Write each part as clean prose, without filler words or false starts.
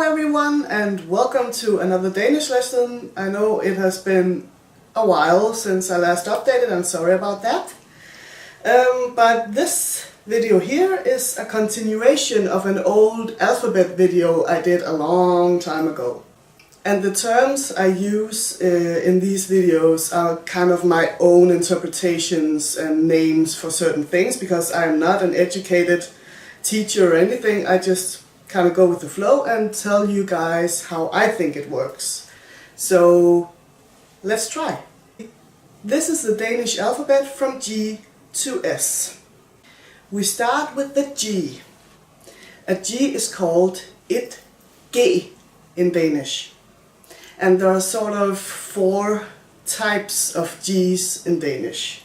everyone and welcome to another Danish lesson. I know it has been a while since I last updated, I'm sorry about that. But this video here is a continuation of an old alphabet video I did a long time ago. And the terms I use in these videos are kind of my own interpretations and names for certain things, because I'm not an educated teacher or anything. I just kind of go with the flow and tell you guys how I think it works. So let's try. This is the Danish alphabet from G to S. We start with the G. A G is called et G in Danish. And there are sort of 4 types of G's in Danish.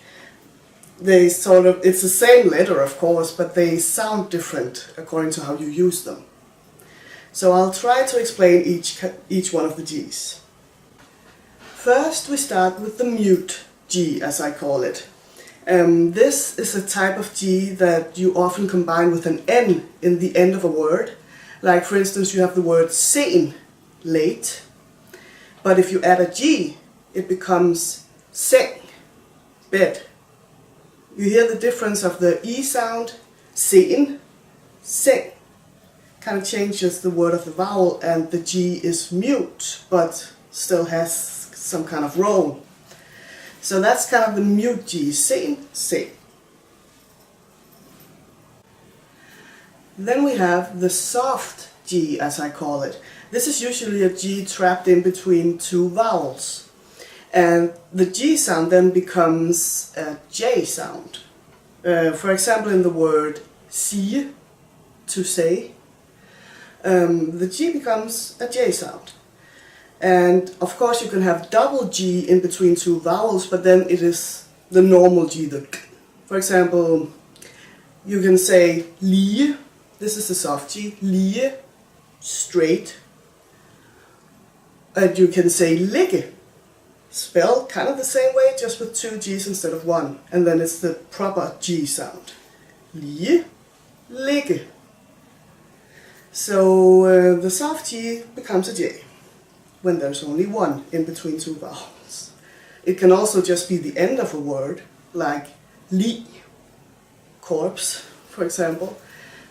It's the same letter of course, but they sound different according to how you use them. So I'll try to explain each one of the G's. First we start with the mute G, as I call it. This is a type of G that you often combine with an N in the end of a word. Like for instance you have the word sen, late. But if you add a G, it becomes seng, bed. You hear the difference of the E sound, sen, seng. Kind of changes the word of the vowel, and the G is mute, but still has some kind of roll. So that's kind of the mute G, sen, seng. Then we have the soft G, as I call it. This is usually a G trapped in between 2 vowels. And the G sound then becomes a J sound. For example, in the word sige, to say, the G becomes a J sound. And of course you can have double G in between 2 vowels, but then it is the normal G, the K. For example, you can say lige, this is the soft G, lige, straight. And you can say ligge, spelled kind of the same way, just with 2 G's instead of 1. And then it's the proper G sound. Lige, ligge. So the soft G becomes a J when there's only 1 in between 2 vowels. It can also just be the end of a word, like lig, corpse, for example.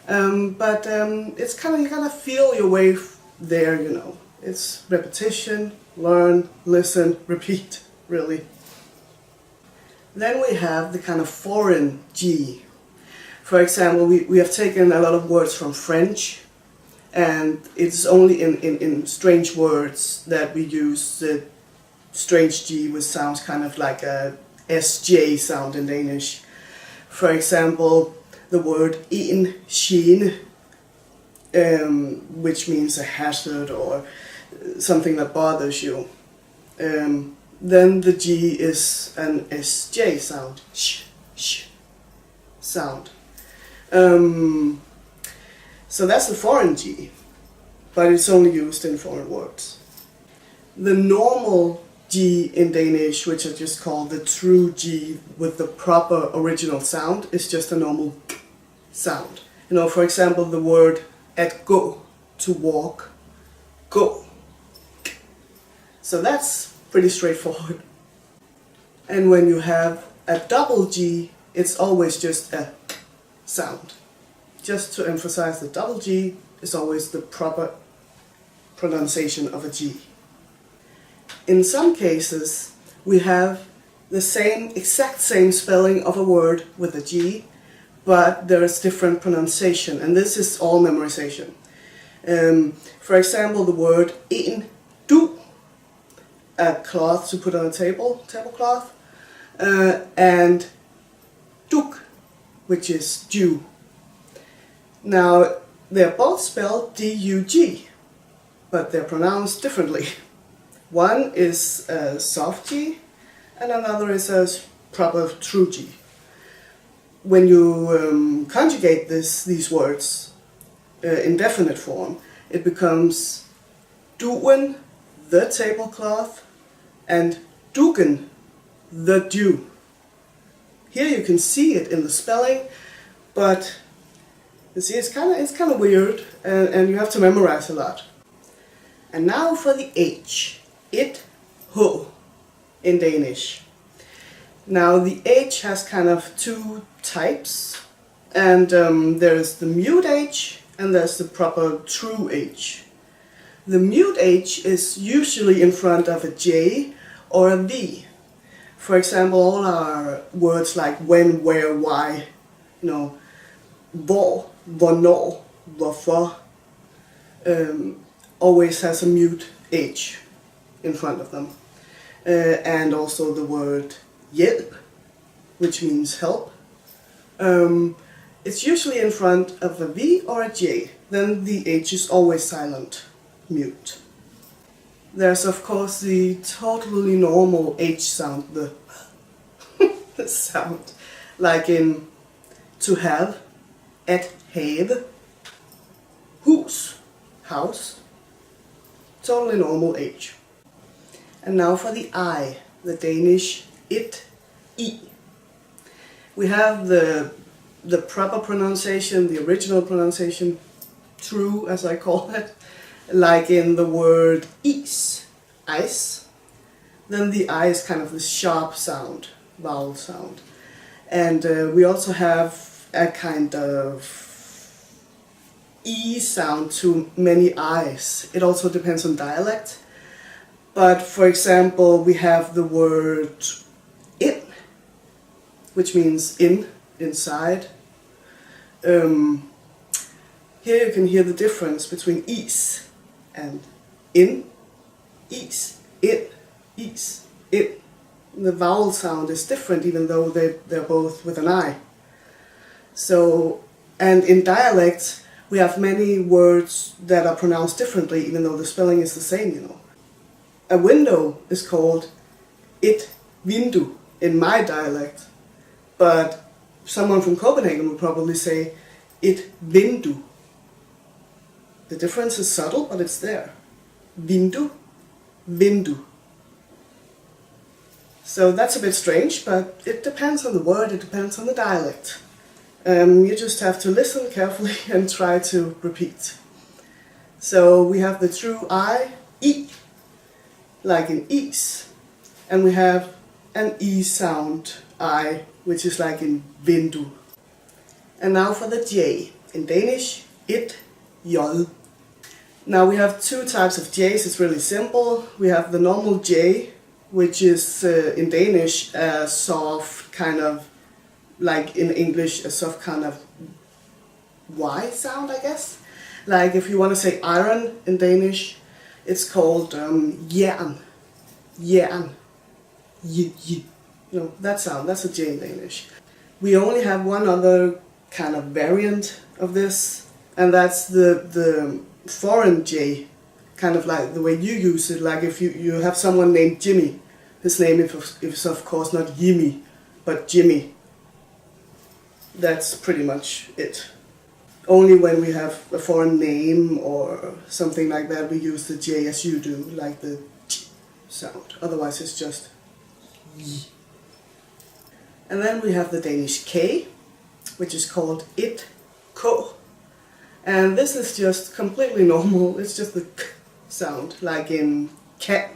But it's kind of, you gotta feel your way there, you know. It's repetition, learn, listen, repeat, really. Then we have the kind of foreign G. For example, we have taken a lot of words from French, and it's only in strange words that we use the strange G, which sounds kind of like a SJ sound in Danish. For example, the word en gene, which means a hazard or something that bothers you. Then the G is an SJ sound, sh sound. So that's the foreign G, but it's only used in foreign words. The normal G in Danish, which I just call the true G with the proper original sound, is just a normal G sound. You know, for example, the word at gå, to walk, gå. So that's pretty straightforward. And when you have a double G, it's always just a K sound. Just to emphasize, the double G is always the proper pronunciation of a G. In some cases, we have the exact same spelling of a word with a G, but there is different pronunciation, and this is all memorization. For example, the word en du, a cloth to put on a tablecloth, and duk, which is dew. Now, they're both spelled D-U-G, but they're pronounced differently. One is a soft G, and another is a proper true G. When you conjugate these words in definite form, it becomes duen, the tablecloth, and duken, the dew. Here you can see it in the spelling, but you see, it's kind of weird, and you have to memorize a lot. And now for the H. It, ho, in Danish. Now the H has kind of two types, and there's the mute H and there's the proper true H. The mute H is usually in front of a J or a V. For example, all our words like when, where, why, hvor, hvornår, hvorfor, always has a mute H in front of them. And also the word hjælp, which means help. It's usually in front of a V or a J. Then the H is always silent, mute. There's of course the totally normal H sound, the sound, like in to have, at have, hus, house, totally normal H. And now for the I, the Danish it, I. We have the proper pronunciation, the original pronunciation, true as I call it, like in the word is, ice. Then the I is kind of the sharp sound, vowel sound. And we also have a kind of E sound to many I's. It also depends on dialect. But for example, we have the word in, which means in, inside. Here you can hear the difference between is and in, is, it, is, it. The vowel sound is different even though they're both with an I. So, and in dialect we have many words that are pronounced differently even though the spelling is the same, A window is called et vindu in my dialect, but someone from Copenhagen would probably say et vindu. The difference is subtle, but it's there. Vindu, vindu. So that's a bit strange, but it depends on the word, it depends on the dialect. You just have to listen carefully and try to repeat. So we have the true I, like in is, and we have an E sound, I, which is like in vindu. And now for the J, in Danish, it, j. Now we have two types of J's, it's really simple. We have the normal J, which is in Danish a soft kind of, like in English, a soft kind of Y sound, I guess. Like if you want to say iron in Danish, it's called jern, jern, that sound, that's a J in Danish. We only have one other kind of variant of this, and that's the foreign J, kind of like the way you use it. Like if you have someone named Jimmy, his name is of course not Jimmy, but Jimmy. That's pretty much it. Only when we have a foreign name or something like that we use the J as you do, like the J sound. Otherwise it's just Y. And then we have the Danish K, which is called it, ko. And this is just completely normal, it's just the K sound, like in cat,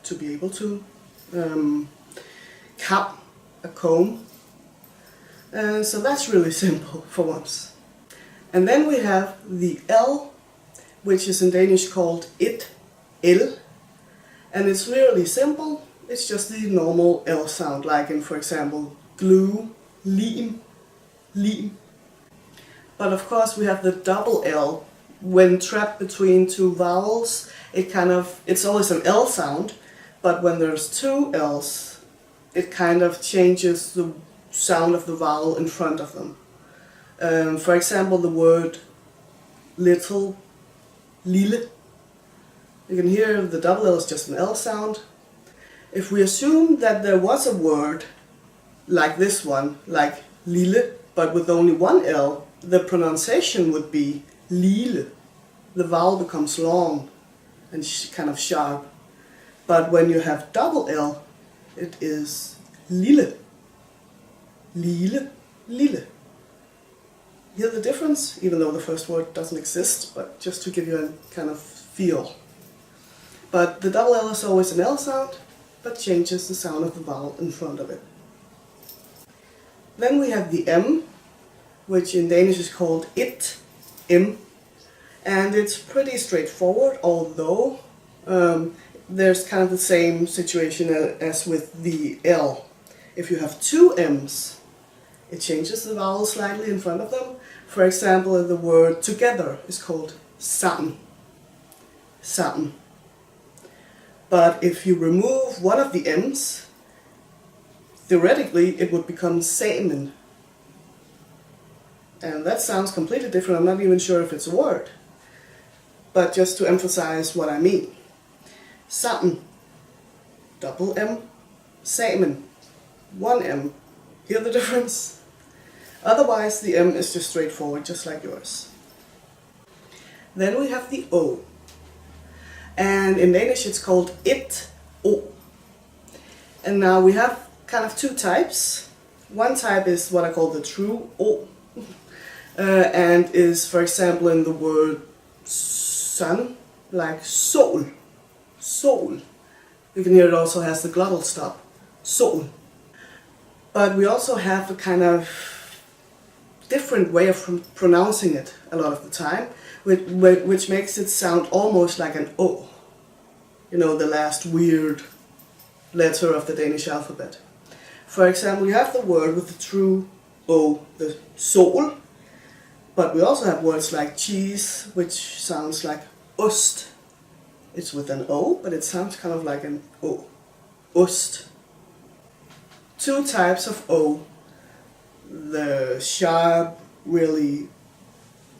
to be able to. Kam, a comb. So that's really simple for once. And then we have the L, which is in Danish called it, el. And it's really simple, it's just the normal L sound, like in, for example, glue, lim, lim. But of course we have the double L. When trapped between two vowels, it's always an L sound, but when there's two L's, it kind of changes the sound of the vowel in front of them. For example, the word little, lille. You can hear the double L is just an L sound. If we assume that there was a word like this one, like lille, but with only one L, the pronunciation would be lille. The vowel becomes long and kind of sharp. But when you have double L, it is lille, lille, lille. Hear the difference? Even though the first word doesn't exist, but just to give you a kind of feel but the double L is always an L sound, but changes the sound of the vowel in front of it. Then we have the M, which in Danish is called it, M, and it's pretty straightforward, although there's kind of the same situation as with the L. If you have two M's, it changes the vowel slightly in front of them. For example, the word together is called sammen. Sammen. But if you remove one of the M's, theoretically it would become sammen. And that sounds completely different. I'm not even sure if it's a word. But just to emphasize what I mean. Sammen, double M, sammen, one M. Hear the difference? Otherwise the M is just straightforward, just like yours. Then we have the O. And in Danish it's called it, O. And now we have kind of two types. One type is what I call the true O. And is, for example, in the word sun, like sol. Sol. You can hear it also has the glottal stop. Sol. But we also have a kind of different way of pronouncing it a lot of the time, which makes it sound almost like an O. You know, the last weird letter of the Danish alphabet. For example, you have the word with the true O, the sol, but we also have words like cheese, which sounds like ost. It's with an O, but it sounds kind of like an O. Ost. Two types of O. The sharp, really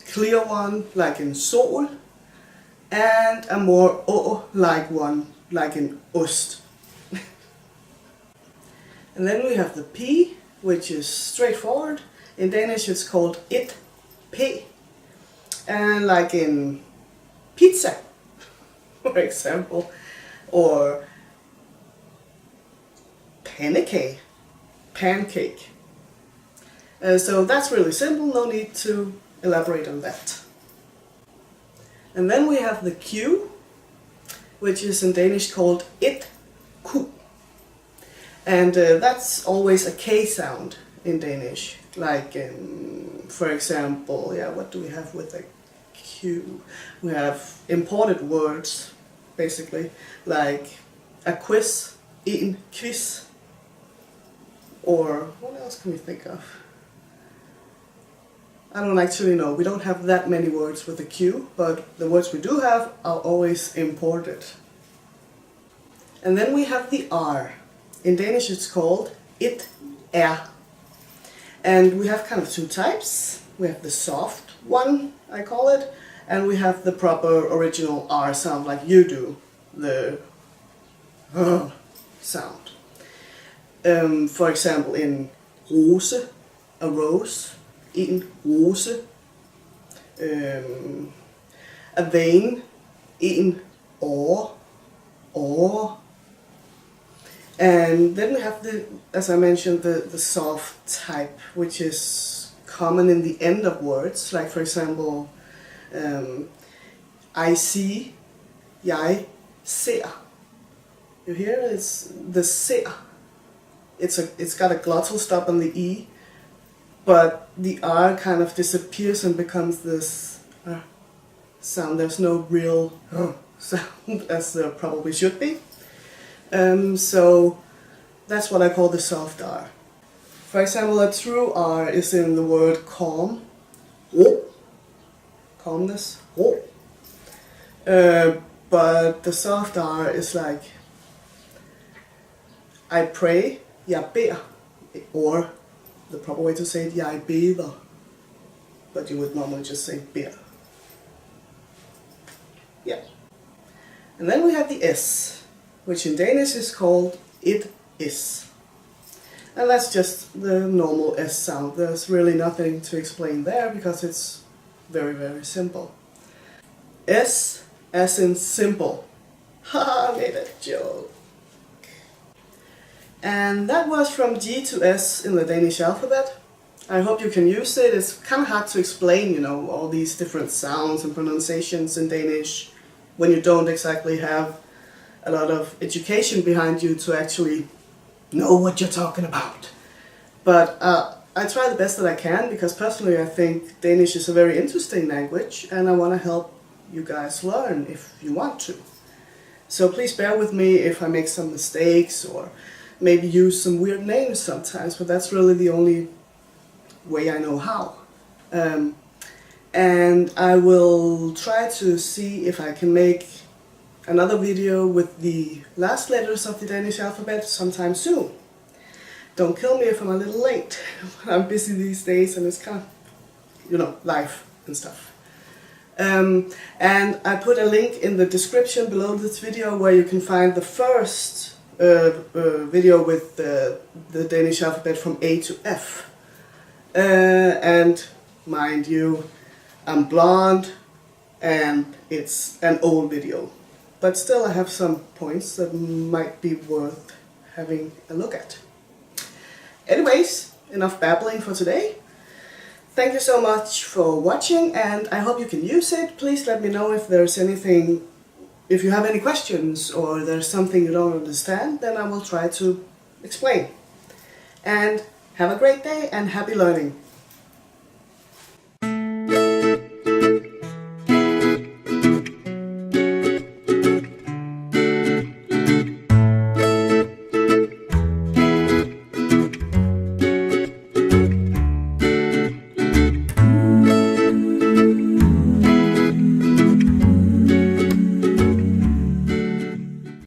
clear one, like in sol, and a more O-like one, like in ost. And then we have the P, which is straightforward. In Danish it's called it, P. And like in pizza, for example, or pancake. So that's really simple, no need to elaborate on that. And then we have the Q, which is in Danish called it, Q. And that's always a K sound in Danish. Like, for example, what do we have with the Q? We have imported words, basically, like a quiz, en quiz. Or what else can we think of? I don't actually know. We don't have that many words with a Q, but the words we do have are always imported. And then we have the R. In Danish it's called it, and we have kind of two types. We have the soft one, I call it, and we have the proper original R sound like you do, the sound. For example, in rose, a rose, en rose, a vein, en år. And then we have the, as I mentioned, the soft type, which is common in the end of words. Like for example, I see, jeg ser. You hear it's the ser. It's got a glottal stop on the E, but the R kind of disappears and becomes this sound. There's no real sound as there probably should be. So that's what I call the soft R. For example, a true R is in the word calm. Calmness. But the soft R is like I pray, jeg ber, or the proper way to say it, jeg beder. But you would normally just say ber. Yeah. And then we have the S, which in Danish is called it is. And that's just the normal S sound. There's really nothing to explain there because it's very, very simple. S as in simple. Haha, I made a joke. And that was from G to S in the Danish alphabet. I hope you can use it. It's kind of hard to explain, you know, all these different sounds and pronunciations in Danish when you don't exactly have a lot of education behind you to actually know what you're talking about. But I try the best that I can, because personally I think Danish is a very interesting language and I want to help you guys learn if you want to. So please bear with me if I make some mistakes or maybe use some weird names sometimes, but that's really the only way I know how. And I will try to see if I can make another video with the last letters of the Danish alphabet sometime soon. Don't kill me if I'm a little late. I'm busy these days and it's kind of, you know, life and stuff. And I put a link in the description below this video where you can find the first video with the Danish alphabet from A to F. And mind you, I'm blonde and it's an old video. But still I have some points that might be worth having a look at. Anyways, enough babbling for today. Thank you so much for watching and I hope you can use it. Please let me know if there's anything, if you have any questions or there's something you don't understand, then I will try to explain. And have a great day and happy learning.